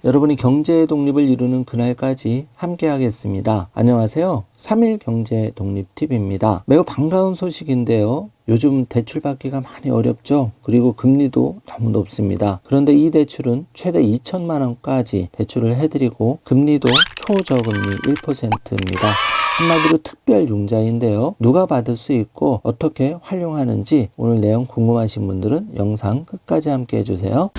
여러분이 경제 독립을 이루는 그날까지 함께 하겠습니다. 안녕하세요. 3일 경제 독립 팁입니다. 매우 반가운 소식인데요. 요즘 대출 받기가 많이 어렵죠. 그리고 금리도 너무 높습니다. 그런데 이 대출은 최대 2천만 원까지 대출을 해드리고 금리도 초저금리 1%입니다. 한마디로 특별 융자인데요. 누가 받을 수 있고 어떻게 활용하는지 오늘 내용 궁금하신 분들은 영상 끝까지 함께 해주세요.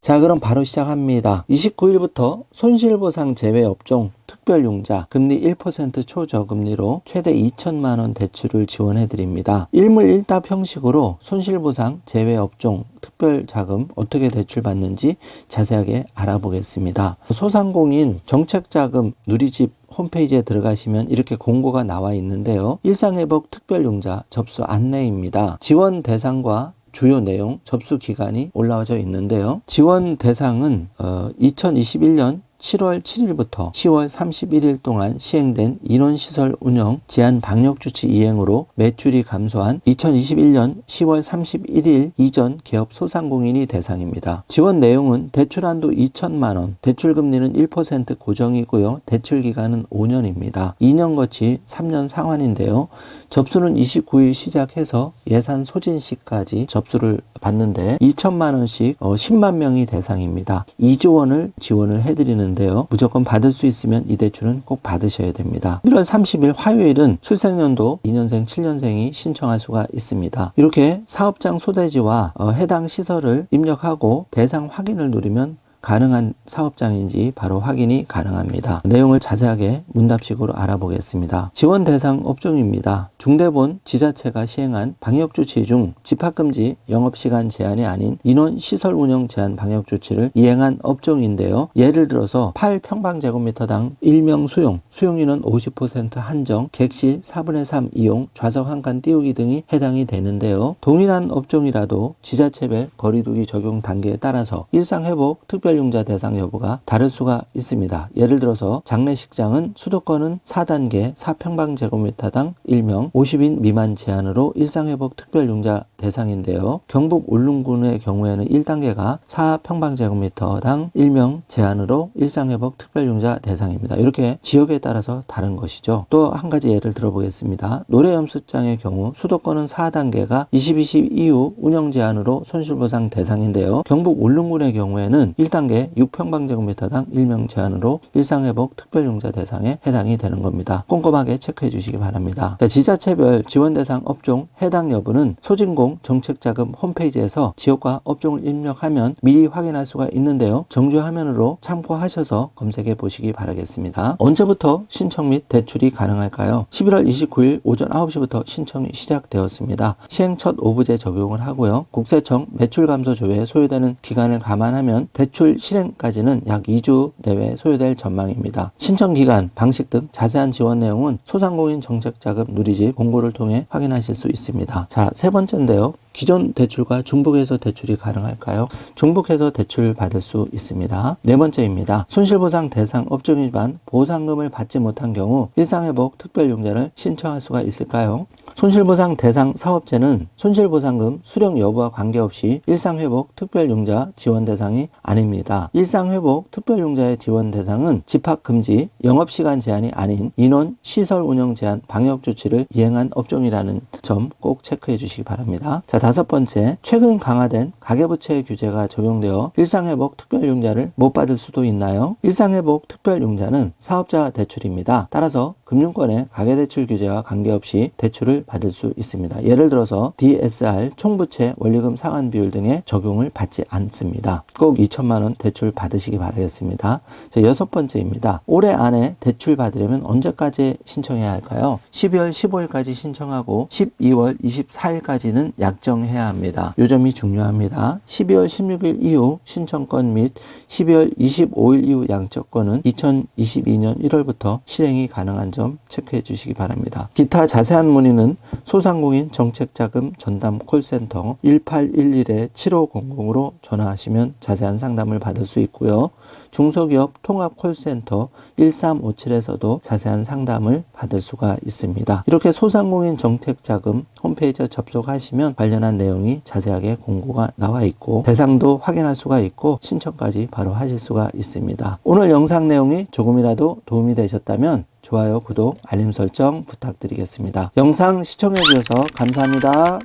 자, 그럼 바로 시작합니다. 29일부터 손실보상 제외 업종 특별융자 금리 1% 초저금리로 최대 2천만 원 대출을 지원해드립니다. 일물일답 형식으로 손실보상 제외 업종 특별자금 어떻게 대출받는지 자세하게 알아보겠습니다. 소상공인 정책자금 누리집 홈페이지에 들어가시면 이렇게 공고가 나와 있는데요. 일상회복 특별융자 접수 안내입니다. 지원 대상과 주요 내용, 접수 기간이 올라와져 있는데요. 지원 대상은 2021년 7월 7일부터 10월 31일 동안 시행된 인원시설 운영 제한 방역조치 이행으로 매출이 감소한 2021년 10월 31일 이전 개업 소상공인이 대상입니다. 지원 내용은 대출한도 2천만 원, 대출금리는 1% 고정이고요. 대출기간은 5년입니다. 2년 거치 3년 상환인데요. 접수는 29일 시작해서 예산 소진 시까지 접수를 받는데 2천만 원씩 10만 명이 대상입니다. 2조 원을 지원을 해드리는데요. 무조건 받을 수 있으면 이 대출은 꼭 받으셔야 됩니다. 1월 30일 화요일은 출생연도 2년생, 7년생이 신청할 수가 있습니다. 이렇게 사업장 소대지와 해당 시설을 입력하고 대상 확인을 누르면 가능한 사업장인지 바로 확인이 가능합니다. 내용을 자세하게 문답식으로 알아보겠습니다. 지원 대상 업종입니다. 중대본 지자체가 시행한 방역조치 중 집합금지, 영업시간 제한이 아닌 인원시설 운영 제한 방역조치를 이행한 업종인데요. 예를 들어서 8평방제곱미터당 1명 수용인원 50% 한정, 객실 4분의 3 이용, 좌석 한 칸 띄우기 등이 해당이 되는데요. 동일한 업종이라도 지자체별 거리두기 적용 단계에 따라서 일상회복 특별융자 대상 여부가 다를 수가 있습니다. 예를 들어서 장례식장은 수도권은 4단계 4평방제곱미터당 1명 50인 미만 제한으로 일상회복 특별융자 대상인데요. 경북 울릉군의 경우에는 1단계가 4평방제곱미터당 1명 제한으로 일상회복 특별융자 대상입니다. 이렇게 지역에 따라서 다른 것이죠. 또 한 가지 예를 들어보겠습니다. 노래연습장의 경우 수도권은 4단계가 2020 이후 운영 제한으로 손실보상 대상인데요. 경북 울릉군의 경우에는 1단계 6평방제곱미터당 1명 제한으로 일상회복 특별융자 대상에 해당이 되는 겁니다. 꼼꼼하게 체크해 주시기 바랍니다. 자, 지자체별 지원대상 업종 해당 여부는 소진공 정책자금 홈페이지에서 지역과 업종을 입력하면 미리 확인할 수가 있는데요. 정규 화면으로 참고하셔서 검색해 보시기 바라겠습니다. 언제부터 신청 및 대출이 가능할까요? 11월 29일 오전 9시부터 신청이 시작되었습니다. 시행 첫 오부제 적용을 하고요. 국세청 매출감소조회에 소요되는 기간을 감안하면 대출 실행까지는 약 2주 내외 소요될 전망입니다. 신청 기간, 방식 등 자세한 지원 내용은 소상공인 정책자금 누리집 공고를 통해 확인하실 수 있습니다. 자, 세 번째인데요. 기존 대출과 중복해서 대출이 가능할까요? 중복해서 대출 받을 수 있습니다. 네 번째입니다. 손실보상 대상 업종 위반 보상금을 받지 못한 경우 일상회복 특별융자를 신청할 수가 있을까요? 손실보상 대상 사업체는 손실보상금 수령 여부와 관계없이 일상회복 특별융자 지원 대상이 아닙니다. 일상회복 특별융자의 지원 대상은 집합금지, 영업시간 제한이 아닌 인원, 시설 운영 제한 방역조치를 이행한 업종이라는 점 꼭 체크해 주시기 바랍니다. 자, 다섯 번째, 최근 강화된 가계부채 규제가 적용되어 일상회복 특별융자를 못 받을 수도 있나요? 일상회복 특별융자는 사업자 대출입니다. 따라서 금융권의 가계대출 규제와 관계없이 대출을 받을 수 있습니다. 예를 들어서 DSR, 총부채, 원리금 상환 비율 등의 적용을 받지 않습니다. 꼭 2천만 원 대출 받으시기 바라겠습니다. 자, 여섯 번째입니다. 올해 안에 대출 받으려면 언제까지 신청해야 할까요? 12월 15일까지 신청하고 12월 24일까지는 약정해야 합니다. 이 점이 중요합니다. 12월 16일 이후 신청건 및 12월 25일 이후 양적건은 2022년 1월부터 실행이 가능한 점 점 체크해 주시기 바랍니다. 기타 자세한 문의는 소상공인 정책자금 전담 콜센터 1811-7500으로 전화하시면 자세한 상담을 받을 수 있고요. 중소기업 통합 콜센터 1357에서도 자세한 상담을 받을 수가 있습니다. 이렇게 소상공인 정책자금 홈페이지에 접속하시면 관련한 내용이 자세하게 공고가 나와 있고 대상도 확인할 수가 있고 신청까지 바로 하실 수가 있습니다. 오늘 영상 내용이 조금이라도 도움이 되셨다면 좋아요, 구독, 알림 설정 부탁드리겠습니다. 영상 시청해 주셔서 감사합니다.